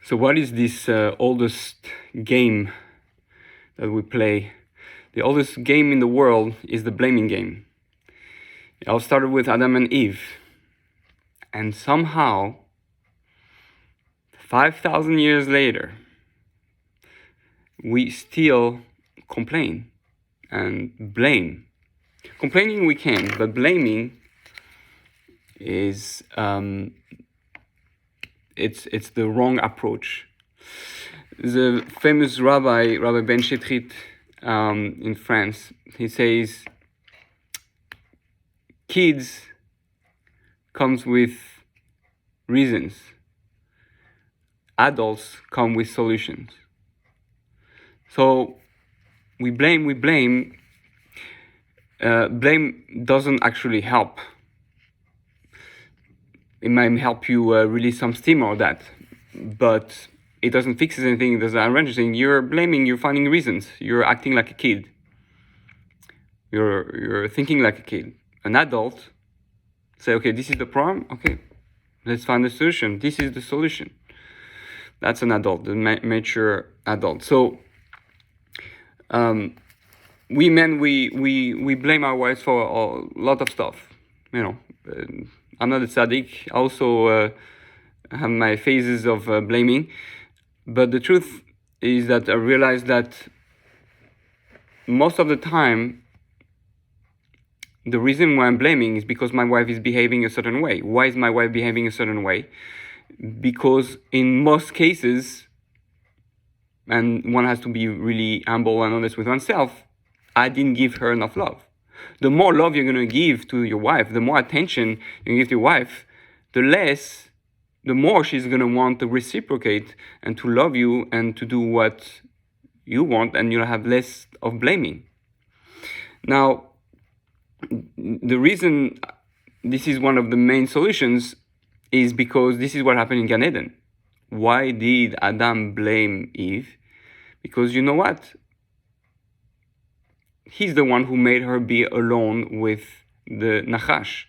So what is this oldest game that we play? The oldest game in the world is the blaming game. It all started with Adam and Eve. And somehow, 5,000 years later, we still complain and blame. Complaining we can, but blaming is it's the wrong approach. The famous Rabbi Ben Shetrit in France, he says, kids comes with reasons. Adults come with solutions. So we blame. Blame doesn't actually help. It might help you release some steam or that, but it doesn't fix anything. It doesn't arrange anything. You're blaming. You're finding reasons. You're acting like a kid. You're thinking like a kid. An adult say, okay, this is the problem. Okay, let's find a solution. This is the solution. That's an adult, the mature adult. So, we men, we blame our wives for a lot of stuff. You know, I'm not a tzaddik. I also have my phases of blaming. But the truth is that I realized that most of the time, the reason why I'm blaming is because my wife is behaving a certain way. Why is my wife behaving a certain way? Because in most cases, and one has to be really humble and honest with oneself, I didn't give her enough love. The more love you're going to give to your wife, the more attention you give to your wife, the more she's going to want to reciprocate and to love you and to do what you want, and you'll have less of blaming. Now, the reason this is one of the main solutions is because this is what happened in Gan Eden. Why did Adam blame Eve? Because you know what? He's the one who made her be alone with the Nachash.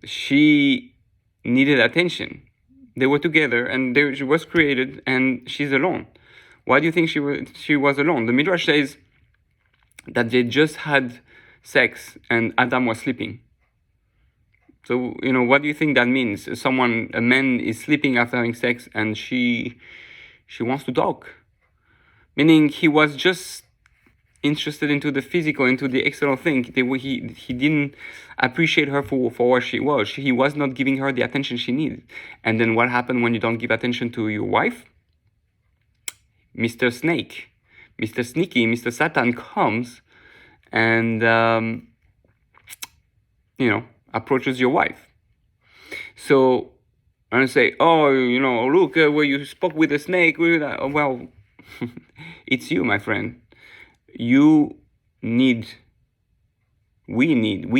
She needed attention. They were together and she was created and she's alone. Why do you think she was alone? The Midrash says that they just had sex and Adam was sleeping. So, what do you think that means? A man is sleeping after having sex and she wants to talk. Meaning he was just interested into the physical, into the external thing. He didn't appreciate her for what she was. He was not giving her the attention she needed. And then what happened when you don't give attention to your wife? Mr. Snake, Mr. Sneaky, Mr. Satan comes and, approaches your wife. So I'm going to say, look, where you spoke with the snake. Well, it's you, my friend. We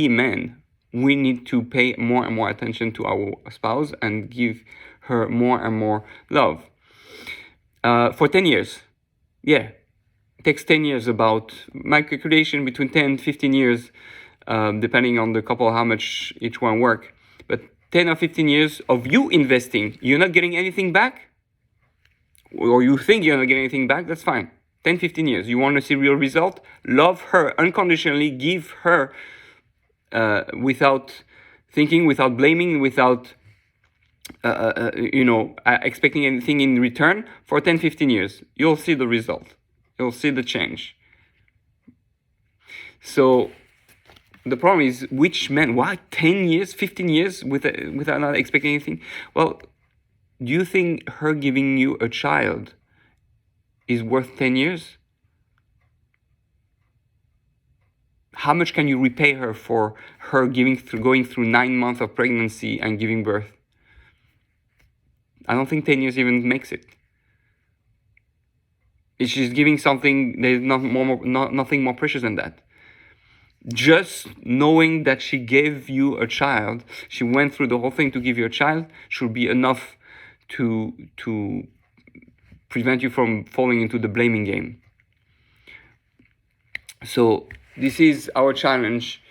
men, we need to pay more and more attention to our spouse and give her more and more love. For 10 years. Yeah. It takes 10 years, about my calculation, between 10 and 15 years, depending on the couple, how much each one work. But 10 or 15 years of you investing, you're not getting anything back? Or you think you're not getting anything back? That's fine. 10, 15 years. You want to see real result? Love her unconditionally. Give her without thinking, without blaming, without expecting anything in return for 10, 15 years. You'll see the result. You'll see the change. So the problem is, which man? Why 10 years, 15 years without not expecting anything? Well, do you think her giving you a child is worth 10 years? How much can you repay her for her going through 9 months of pregnancy and giving birth? I don't think 10 years even makes it. If she's giving something, there's nothing more precious than that. Just knowing that she gave you a child, she went through the whole thing to give you a child, should be enough to prevent you from falling into the blaming game. So this is our challenge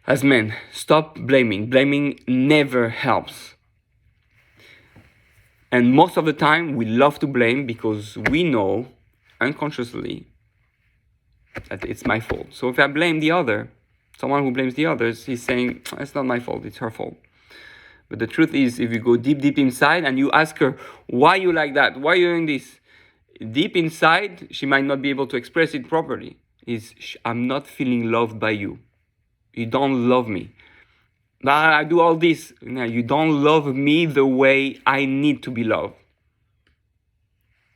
as men. Stop blaming. Blaming never helps. And most of the time, we love to blame because we know unconsciously that it's my fault. So if I blame the other, someone who blames the others, he's saying, it's not my fault, it's her fault. But the truth is, if you go deep inside and you ask her, why you like that? Why are you doing this? Deep inside, she might not be able to express it properly. I'm not feeling loved by you. You don't love me. I do all this. No, you don't love me the way I need to be loved.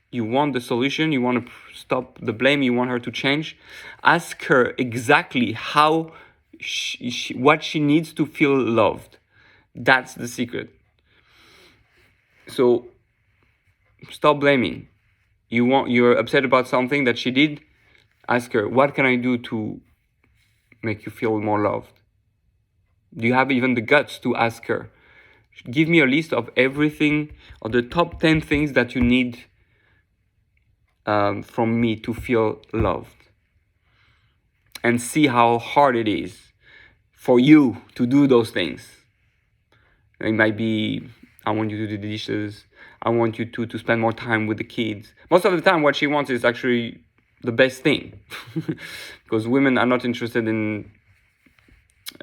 You want the solution. You want to stop the blame. You want her to change. Ask her exactly how what she needs to feel loved. That's the secret. So stop blaming. You're upset about something that she did. Ask her, what can I do to make you feel more loved? Do you have even the guts to ask her? Give me a list of everything, or the top 10 things that you need from me to feel loved. And see how hard it is for you to do those things. It might be, I want you to do the dishes. I want you to spend more time with the kids. Most of the time, what she wants is actually the best thing. Because women are not interested in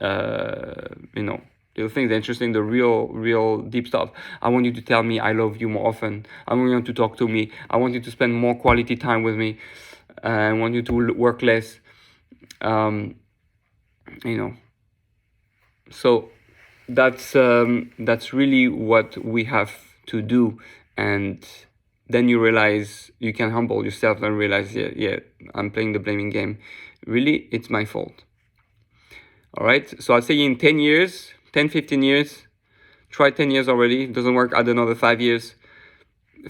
little things. They're interested in the real deep stuff. I want you to tell me I love you more often. I want you to talk to me. I want you to spend more quality time with me. I want you to work less. So that's really what we have to do. And then you realize, you can humble yourself and realize, yeah, I'm playing the blaming game. Really, it's my fault. All right, so I'd say in 10 years, 10, 15 years, try 10 years already. If it doesn't work, add another 5 years.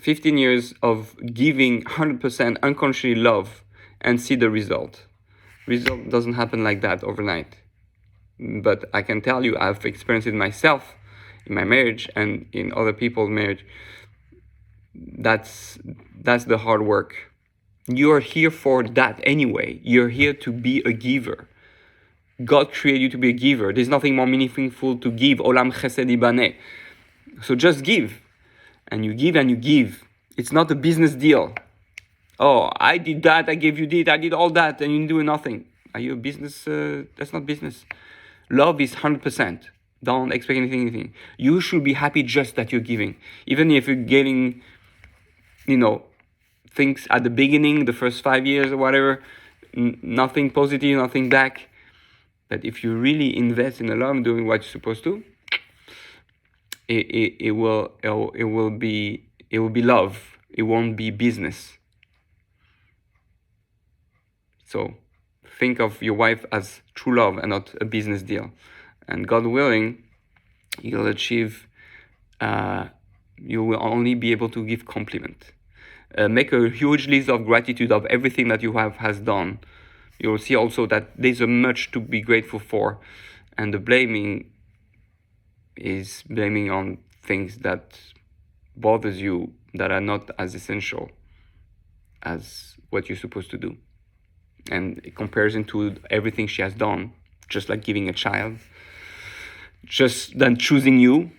15 years of giving 100% unconsciously love and see the result. Result doesn't happen like that overnight. But I can tell you, I've experienced it myself in my marriage and in other people's marriage. That's the hard work. You're here for that anyway. You're here to be a giver. God created you to be a giver. There's nothing more meaningful to give. Olam chesed ibaneh. So just give. And you give and you give. It's not a business deal. Oh, I did that, I gave you this, I did all that, and you do nothing. Are you a business? That's not business. Love is 100%. Don't expect anything. You should be happy just that you're giving. Even if you're getting, things at the beginning, the first 5 years or whatever, nothing positive, nothing back. But if you really invest in the love and doing what you're supposed to, it will be love. It won't be business. So think of your wife as true love and not a business deal. And God willing, you'll achieve. You will only be able to give compliment. Make a huge list of gratitude of everything that you has done. You'll see also that there's a much to be grateful for, and the blaming is blaming on things that bothers you, that are not as essential as what you're supposed to do. And in comparison to everything she has done, just like giving a child, just then choosing you,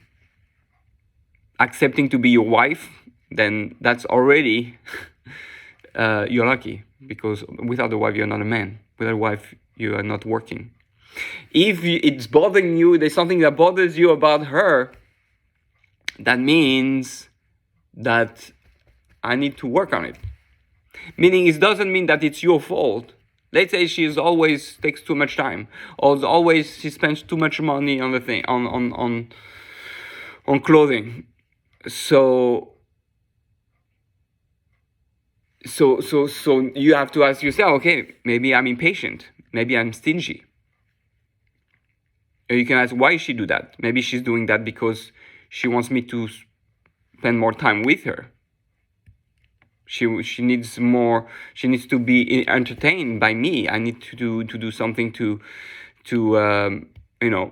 accepting to be your wife, then that's already you're lucky. Because without a wife, you're not a man. Without a wife, you are not working. If it's bothering you, there's something that bothers you about her, that means that I need to work on it. Meaning, it doesn't mean that it's your fault. Let's say she always takes too much time, or always she spends too much money on the thing, on clothing. So you have to ask yourself, okay, maybe I'm impatient. Maybe I'm stingy. Or you can ask, why she do that? Maybe she's doing that because she wants me to spend more time with her. She needs more. She needs to be entertained by me. I need to do something to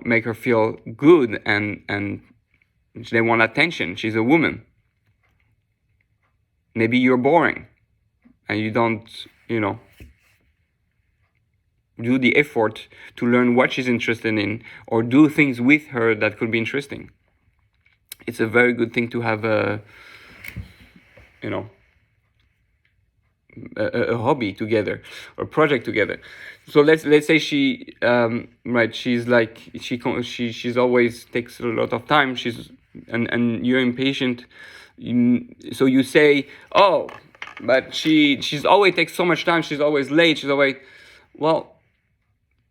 make her feel good, and they want attention. She's a woman. Maybe you're boring, and you don't do the effort to learn what she's interested in, or do things with her that could be interesting. It's a very good thing to have you know, a hobby together or project together. So let's say she right, she's like she's always takes a lot of time. And you're impatient. So you say, oh, but she's always takes so much time. She's always late. She's always, well,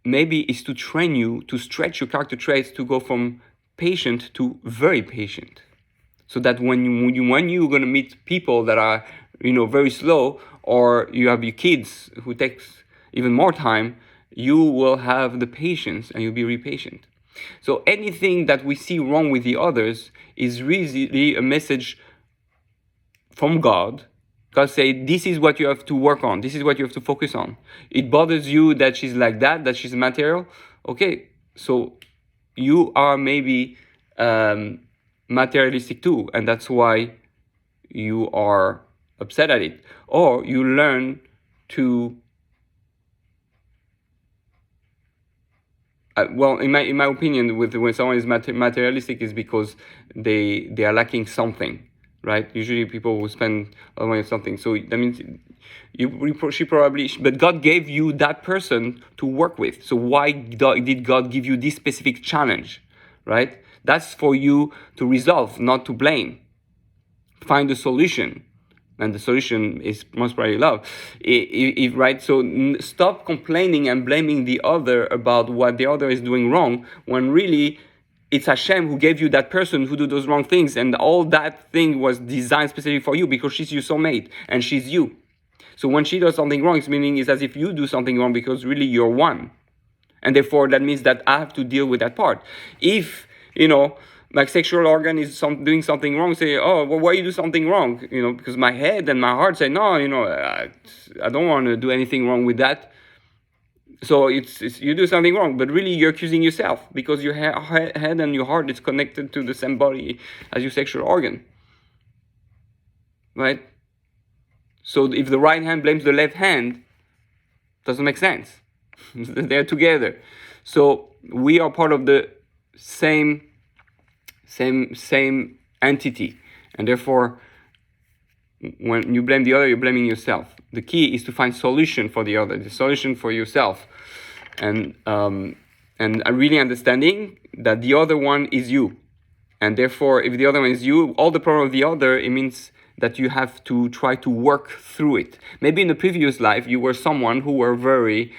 maybe it's to train you, to stretch your character traits, to go from patient to very patient, so that when you're gonna meet people that are, you know, very slow, or you have your kids who takes even more time, you will have the patience and you'll be really patient. So anything that we see wrong with the others is really a message from God. God say, this is what you have to work on. This is what you have to focus on. It bothers you that she's like that she's material. Okay, so you are maybe materialistic too, and that's why you are upset at it. Or you learn to well, in my opinion, when someone is materialistic, is because they are lacking something, right? Usually people will spend a lot of money on something. So that means she probably, but God gave you that person to work with. So why did God give you this specific challenge, right? That's for you to resolve, not to blame. Find a solution. And the solution is most probably love. Right? So stop complaining and blaming the other about what the other is doing wrong, when really it's Hashem who gave you that person who do those wrong things, and all that thing was designed specifically for you, because she's your soulmate and she's you. So when she does something wrong, it's as if you do something wrong, because really you're one. And therefore that means that I have to deal with that part. If, you know, like sexual organ is doing something wrong, say, oh, well, why you do something wrong? You know, because my head and my heart say, no, you know, I don't want to do anything wrong with that. So it's you do something wrong, but really you're accusing yourself, because your head and your heart is connected to the same body as your sexual organ, right? So if the right hand blames the left hand, doesn't make sense. They're together. So we are part of the same entity, and therefore when you blame the other, you're blaming yourself. The key is to find solution for the other, the solution for yourself, and really understanding that the other one is you, and therefore if the other one is you, all the problem of the other, it means that you have to try to work through it. Maybe in the previous life you were someone who were very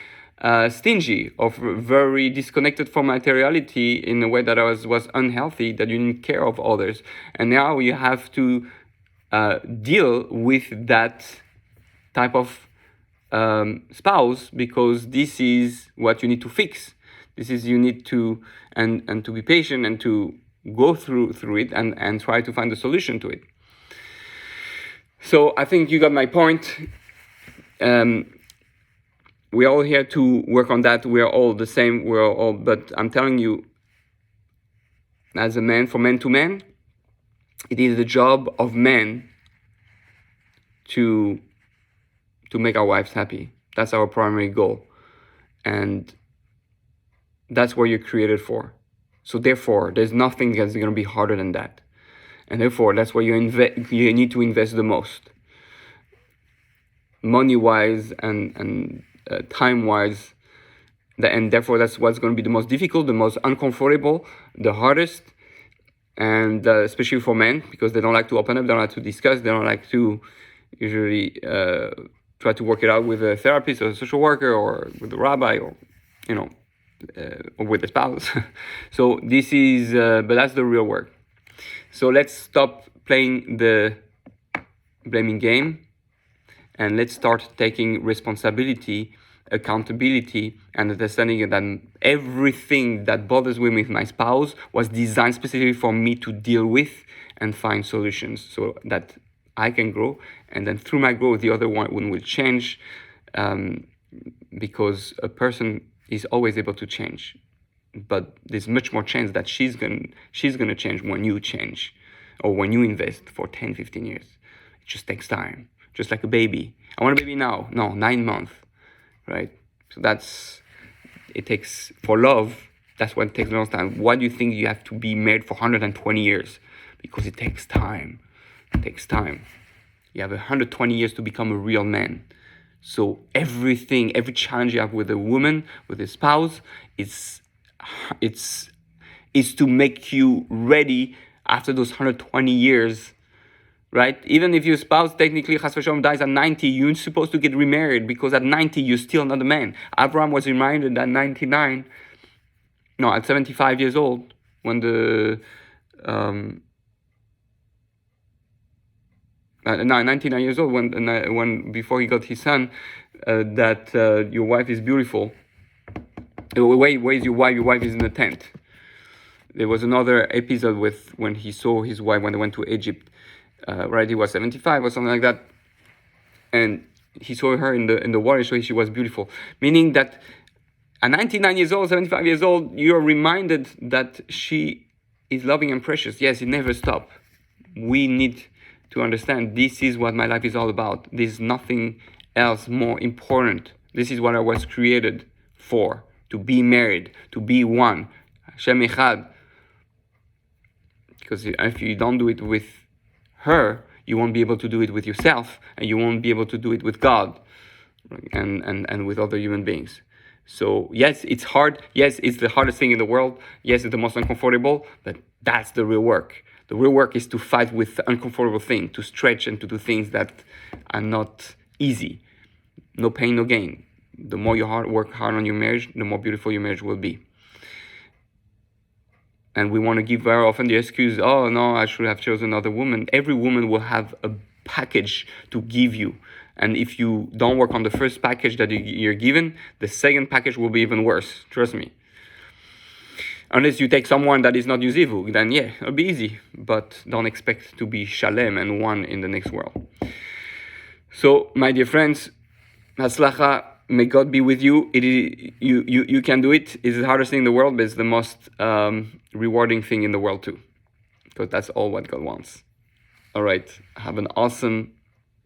stingy, or very disconnected from materiality in a way that was unhealthy, that you didn't care of others, and now you have to deal with that type of spouse, because this is what you need to fix. This is, you need to and to be patient and to go through it and try to find a solution to it. So I think you got my point. We're all here to work on that. We're all the same. But I'm telling you, as a man, from man to man, it is the job of men to make our wives happy. That's our primary goal, and that's what you're created for. So therefore, there's nothing that's going to be harder than that, and therefore that's where you need to invest the most, money-wise and time-wise, and therefore that's what's going to be the most difficult, the most uncomfortable, the hardest, and especially for men, because they don't like to open up, they don't like to discuss, they don't like to usually try to work it out with a therapist or a social worker or with a rabbi, or, you know, or with a spouse. So this is, but that's the real work. So let's stop playing the blaming game, and let's start taking responsibility, accountability, and understanding that everything that bothers me with my spouse was designed specifically for me to deal with and find solutions, so that I can grow, and then through my growth, the other one will change, because a person is always able to change, but there's much more chance that she's gonna change when you change, or when you invest for 10, 15 years. It just takes time. Just like a baby. I want a baby now. No, 9 months, right? So it takes, for love, that's what it takes a long time. Why do you think you have to be married for 120 years? Because it takes time. It takes time. You have 120 years to become a real man. So every challenge you have with a woman, with a spouse, is to make you ready after those 120 years, right? Even if your spouse technically Chas v'Shalom dies at 90, you're supposed to get remarried, because at 90 you're still not a man. Abraham was reminded at 75 years old, when the 99 years old, when before he got his son, that your wife is beautiful. Where is your wife? Your wife is in the tent. There was another episode when he saw his wife when they went to Egypt. Right, he was 75 or something like that, and he saw her in the water, so she was beautiful. Meaning that at 99 years old, 75 years old, you are reminded that she is loving and precious. Yes, it never stops. We need to understand this is what my life is all about. There's nothing else more important. This is what I was created for, to be married, to be one. Hashem Echad. Because if you don't do it with her, you won't be able to do it with yourself, and you won't be able to do it with God and with other human beings. So yes, it's hard. Yes, it's the hardest thing in the world. Yes, it's the most uncomfortable, but that's the real work. The real work is to fight with the uncomfortable thing, to stretch and to do things that are not easy. No pain, no gain. The more you work hard on your marriage, the more beautiful your marriage will be. And we want to give very often the excuse, oh no, I should have chosen another woman. Every woman will have a package to give you. And if you don't work on the first package that you're given, the second package will be even worse. Trust me. Unless you take someone that is not Yuzivu, then yeah, it'll be easy. But don't expect to be Shalem and one in the next world. So, my dear friends, Hatzlacha, may God be with you. You can do it. It's the hardest thing in the world, but it's the most rewarding thing in the world too. Because that's all what God wants. All right. Have an awesome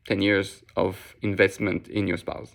10 years of investment in your spouse.